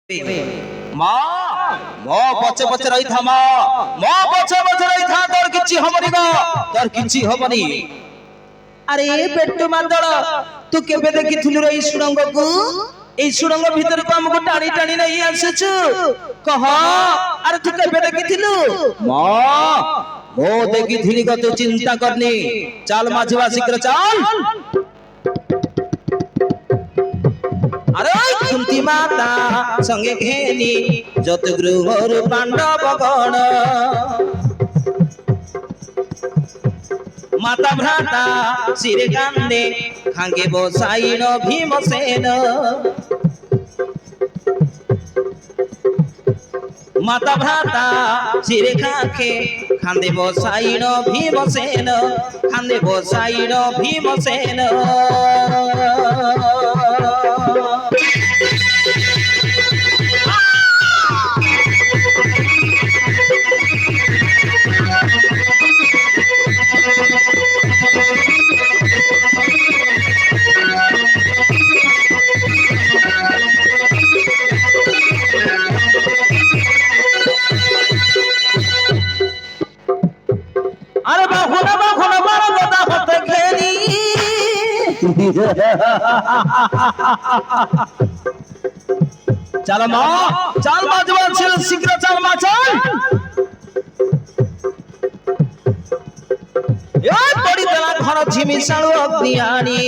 মা মো পছে পছে রইথা মা মো পছে পছে রইথা তোর কিছু হবনি গো তোর কিছু হবনি। আরে পেট্টু মাদড় তু কেবে দেখিথিলু রে এই সুড়ঙ্গকু? এই সুড়ঙ্গ ভিতরকু আমকু টানি টানি নেই আসিছু কহ। আরে তু কেবে দেখিথিলু? মা মো দেখিথিলি গো, তু চিন্তা করনি। চাল মাঝিবা শীঘ্র চাল। আরে কুন্তি মাতা সঙ্গে ঘেনি যত গৃহর পাণ্ডব গণ, মাতা ভ্রাতা শিরে কান্দে খাঙ্গে বসাইন ভীমসেন। মাতা ভ্রাতা শিরে খাঁকে খান্দে বসাইন ভীমসেন, খান্দে বসাইন ভীমসেন। আরে বাহুনা বাহুনা বড় দাদা হতে ঘেরি চাল মা চাল বাজবান ছিল শীঘ্র চাল মা চাল। এই পড়ি দেলা ঘর ঝিমি সাড়ু অগ্নিয়ানি,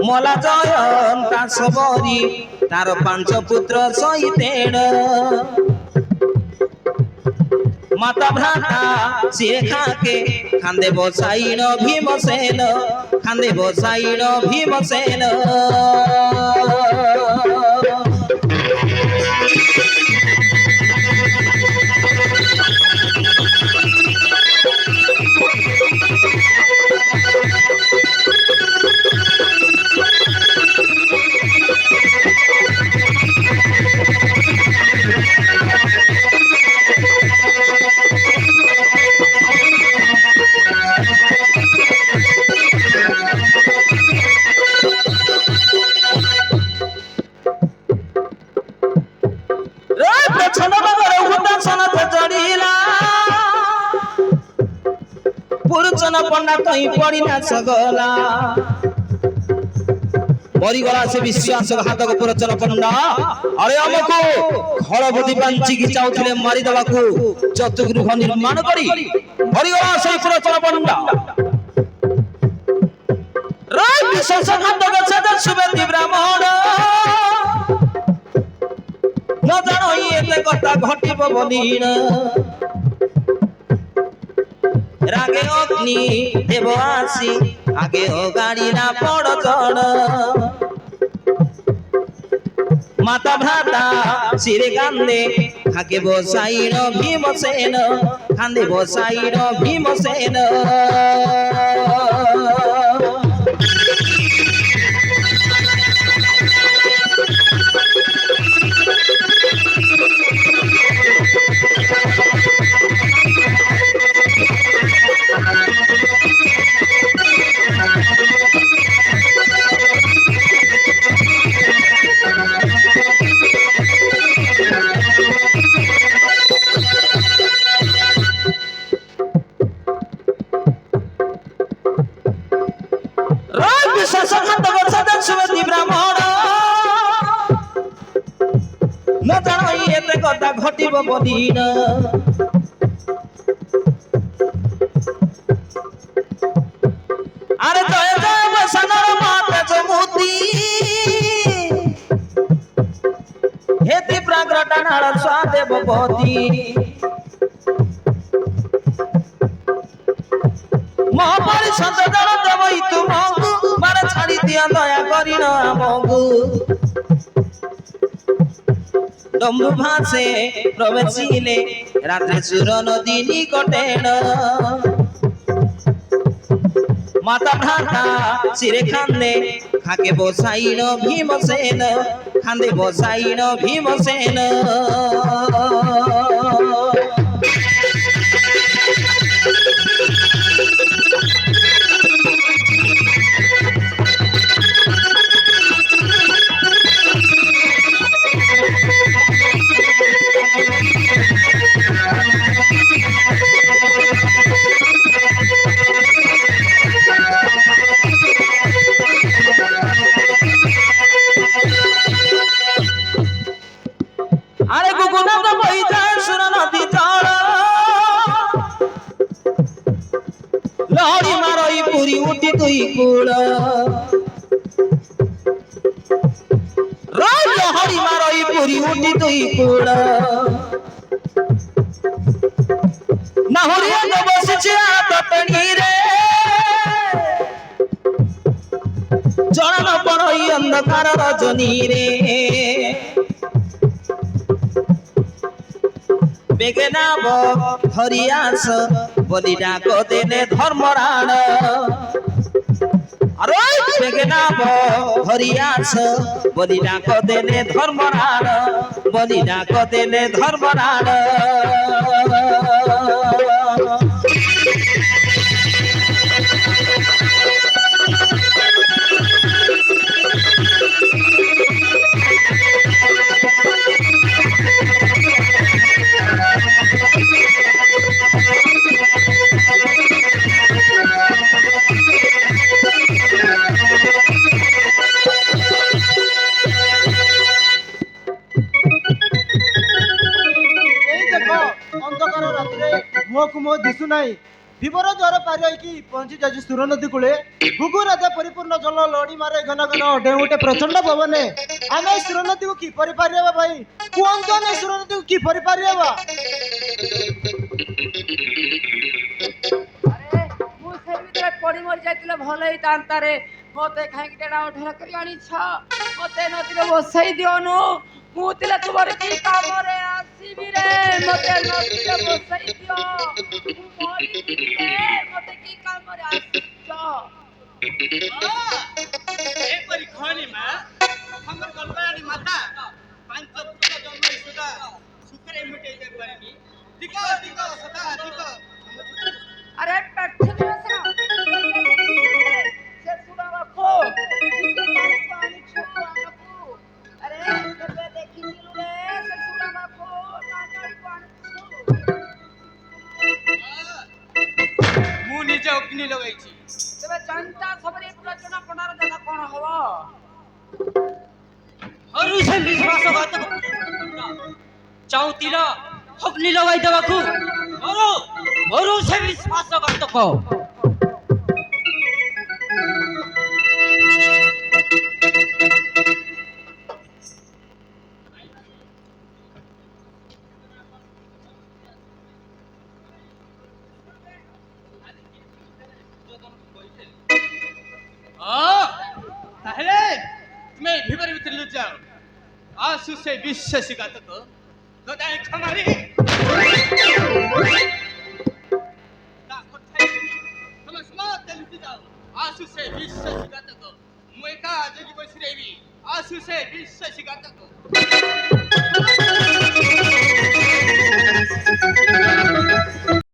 মলা জয়ন্তা সবরি তার পাঁচ পুত্র সহিতেণ। মাতা ভ্রাতা শিরে খাঁকে খান্দে বসাইন ভীমসেন, খান্দে বসাইন ভীমসেন। পুরুষন পন্ডা তই পড়ি না সগলা, মরিগলা সে বিশ্বাসঘাতক পুরচন পন্ডা। আরে আমকু খড়বুদি পাঞ্চিকি চাউଥିଲେ মারি দেবাকু চতুর্গৃহ নির্মাণ করি মরিগলা সেই পুরচন পন্ডা। রায় বিশ্বাসঘাতক সেদের সুবেদী ব্রাহ্মণ, ন জানো এতে কথা ঘটিব বলিন। রাগে অগ্নি দেব আসি আগে ও গাড়ি না পড় চড়। মাতা ভ্রাতা শিরে কান্দে খাকে বসাইন ভীমসেন, কান্দে বসাইন ভীমসেন। কথা ঘটিব বদিন। আরে জয় জয় বসানোর মাতে জমুতি হেতি প্রাগ্রটানার স্বাদেব বদি। মহাপরিষদ জল দেবই তুমগু মারে ছাড়ি দিয়া দয়া করিন আমগু। ডম্বু ভাসে প্রবেশিলে রাত্রে সুর নদী নিকটেণ। মাতা ভ্রাতা শিরে খান্দে খাকে বসাইন ভীমসেন, খান্দে বসাইন ভীমসেন। ঘুরি উঠি তুই কুড় নাহরিয়া তো বসেছে আততনিরে জড়ানো পড়ই অন্ধকার রজনীরে বেগে নাব ধরি আস বলি ডাক দেনে ধর্মরাণ আরে বেগে নাব ধরি আস বলি ডাক দেনে ধর্মরাণ বলি ডাক দেনে ধর্মরাণ अंधकार रात्रे मुहकु मुह दिशु नाही विवर ज्वर पारि पहुंची जाए सुर नदी कूले भुगु राधा परिपूर्ण जल लड़ी मारे घन घन डेउटे प्रचंड पवने आम सुर नदी को किपर पारि भाई कहतु आम सुर नदी को किपर पारि पड़ी मरी जाइए भल होता रे मत कहीं टेढ़ा उठेरा कर मत नदी में बसई दियोनु मुतिले तुम्हारे की काम रे आसीबी रे मते नदी में बसई दियो मु मरी रे मते की काम रे आसीचो ए परी खनी मा हमर कल्पनानी माता पांच पुत्र जन्म सुदा सुखरे मिटे दे परनी दिको दिको सदा दिको अरे पट्टे से सुना रखो पानी छोको आनकू अरे केबे देखि दिलु रे से सुना रखो नागाड़ी पानी मु निजे अग्नि लगाइछि तेबे जनता सबरे प्रचना पनार देखा कोन हवा हरु से विश्वासघातक चाउतिला अग्नि लगाइ देबाकू मरो मरो से विश्वासघातक তাহলে তুমি ভিতরে ভিতরে যাও आंसू से विश्वासघातक गदाय खमारी ना कोठाई तुम समाप्त लुटी जाओ आंसू से विश्वासघातक मु एका जगी बसि रहबी आंसू से विश्वासघातक